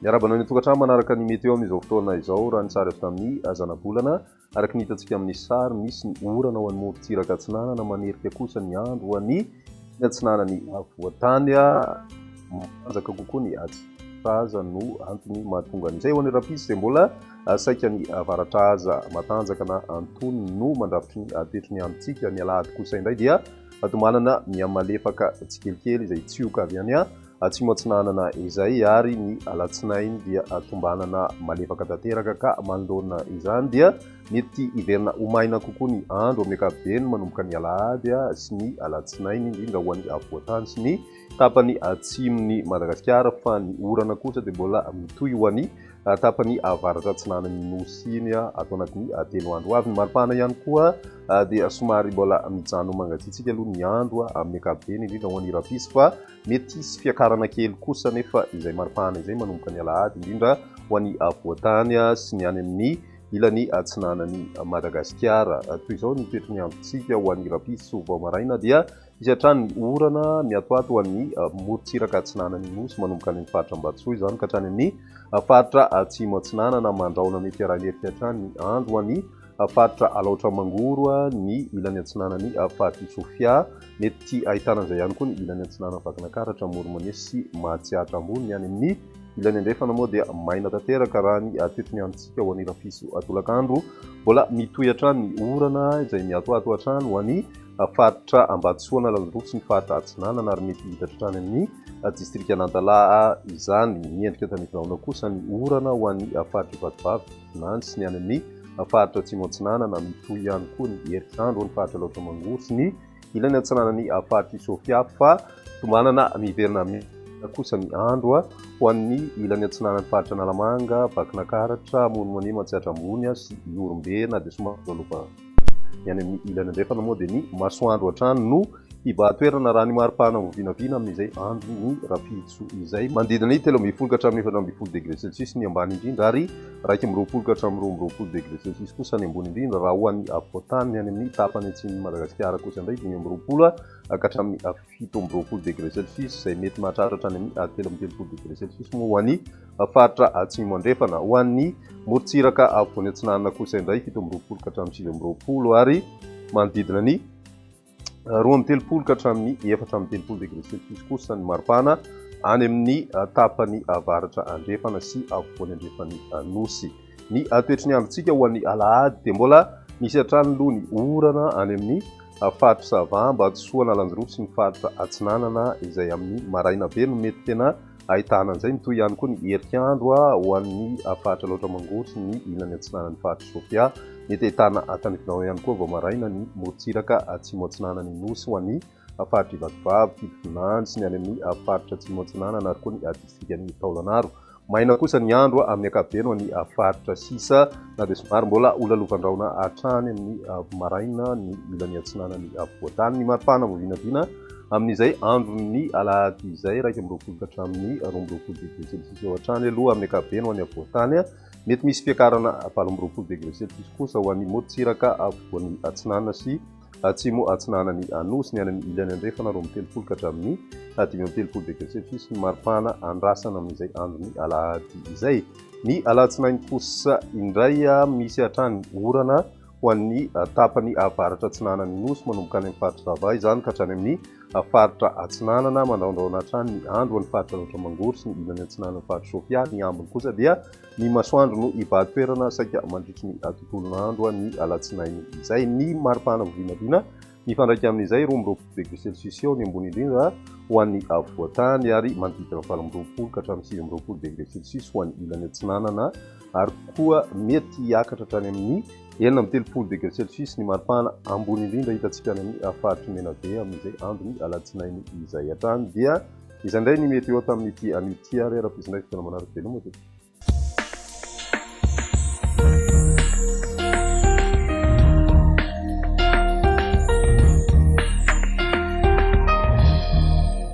Miarabana ny tokantrano manaraka ny meteo amin'izao fotoana izao raha ny sary avy tamin'ny azana-bolana araka ny hitantsika amin'ny sary misy ny orana ho an'ny morontsiraka atsinanana manerika kosa ny andro ho an'ny atsinanany avoatany manjaka kokoa ny atsiraza no antony mahatonga an'izay ho an'ny rapisy izay mbola saika ny avaratra aza matanjaka na antony no mandrafitry ny toetry ny androntsika ny alahady kosa indray dia atomanana miamalefaka tsikelikely izay tsioka avy any atsimo atsinanana izay ary ny alatsinainy dia atombanana malefaka tanteraka ka manodona izany dia mety hiverina homaina kokoa ny andro amin'ny ankapobeny manomboka ny alahady sy ny alatsinainy indrindra ho an'ny avoatany sy ny tapany atsimony Madagasikara fa ny orana kosa dia mbola mitohy ho an'ny tapany avaratra atsinanany nosy iny atao anatin'ny telo andro avy ny maripana ihany koa dia somary mbola mijano mangatsiatsika aloha ny andro amin'ny ankapobeny indrindra ho an'ny rapisy fa mety hisy fiakarana kely kosa nefa izay maripana izay manomboka ny alahady indrindra ho an'ny avoatany sy ny any amin'ny ilany atsinanany Madagasikara. Toy izao ny toetry ny androntsika ho an'ny rapisy sy vao maraina dia izy hatrany ny orana miatoato ho an'ny morontsiraka atsinanany nosy manomboka ny faritra Ambatsoa izany ka hatrany amin'ny faritra atsimo atsinanana mandraona mety aranerika hatrany ny andro ho an'ny faritra alaotra mangoro ny ilany atsinanany faritra Sofia mety ahitana an'izay ihany koa ny ilany atsinanana Vakinakaratra Moromanesy sy Mahatsiatra ambony any amin'ny ilany andrefana moa dia maina tanteraka raha ny toetry ny androntsika ho an'ny rapisy atolakandro mbola mitohy hatrany ny orana izay miatoato hatrany ho an'ny faritra Ambatsoa na Lalandroa sy ny faritra atsinanana ary mety hitatra hatrany amin'ny distrika Nantalaha izany miendrika tanefinaona kosa ny orana ho an'ny faritra Ivatovavy Nany sy ny any amin'ny faritra atsimo atsinanana mitohy ihany koa ny heritrandro ho an'ny faritra Alaotra Mangoro sy ny ilany atsinanany faritra Sofia fa tomanana miverina kosa ny andro ho an'ny ilany atsinanany faritra Analamanga, Vakinakaratra, Monomane, Mahatsiatra ambony sy Iorumbena dia somary alofa ny any amin'ny ilany andrefana moa dia ny masoandro hatrany no hiba-toerana raha ny maripana vinavina amin'izay andro ny rapitso izay manodidina ny 13 ka hatramin'ny 14 degré celsius ny ambany indrindra ary 12 ka hatramin'ny 20 degré celsius kosa ny ambony indrindra raha ho an'ny avoatany ny any amin'ny tapany atsin'ny Madagasikara kosa indray 20 ka hatramin'ny 17 degré celsius izay mety mahatratra hatrany amin'ny 13 degré celsius moa ho an'ny faritra atsimo andrefana ho an'ny morontsiraka avoany atsinanana kosa indray 17 ka hatramin'ny 20 ary manodidina ny 20 ka hatramin'ny 4 degré celsius kosa ny maripana any amin'ny tapany avaratra andrefana sy avoany andrefany nosy. Ny toetry ny androntsika ho an'ny alahady dia mbola misy hatrany aloha ny orana any amin'ny faritra Sava, Ambatsoa, Lalandroa sy ny faritra atsinanana izay amin'ny maraina be no mety tena ahitana an'izay mitohy ihany koa ny herikandro ho an'ny faritra Alaotra Mangoro sy ny ilany atsinanany faritra Sofia mety ahitana tanifinao ihany koa vao maraina ny morontsiraka atsimo atsinanany nosy ho an'ny faritra Ivatovavy, Fifinany sy ny any amin'ny faritra atsimo atsinanana ary koa ny distrikany Taolagnaro. Maina kosa ny andro amin'ny ankapobeny ho an'ny faritra Sisa na dia somary mbola olalovandravona hatrany amin'ny maraina ny ilany atsinanany avoatany ny maripana vinavina amin'izay andron'ny alahady izay 12 ka hatramin'ny 12 degré celsius eo hatrany aloha amin'ny ankapobeny ho an'ny avoatany mety misy fiakarana 12 degré celsius kosa ho an'ny morontsiraka avoan'ny atsinanana sy atsimo atsinanany nosy ny any amin'ny ilany andrefana 13 ka hatramin'ny 13 degré celsius ny maripana andrasana amin'izay andron'ny alahady izay. Ny alatsinainy kosa indray misy hatrany orana ho an'ny tapany avaratra atsinanany nosy manomboka any amin'ny faritra Sava izany ka hatrany amin'ny faritra atsinanana mandraondraona hatrany ny andro ho an'ny faritra Alaotra Mangoro sy ny ilany atsinanany faritra Sofia. Ny ambiny kosa dia ny masoandro no hiba-toerana saika mandritry ny tontolon'andro ny alatsinainy izay ny maripana vinavina mifandraika amin'izay 20 degré celsius eo ny ambony indrindra ho an'ny avoatany ary manodidina 20 ka hatramin'ny 20 degré celsius ho an'ny ilany atsinanana ary koa mety hiakatra hatrany amin'ny 30 degré celsius ny maripana ambony indrindra hitantsika any amin'ny faritra Menabe amin'izay andro ny alatsinainy izay hatrany dia izay indray ny mety eo tamin'ity an'ity ary raha-pisindraiky tena manaraka veloma.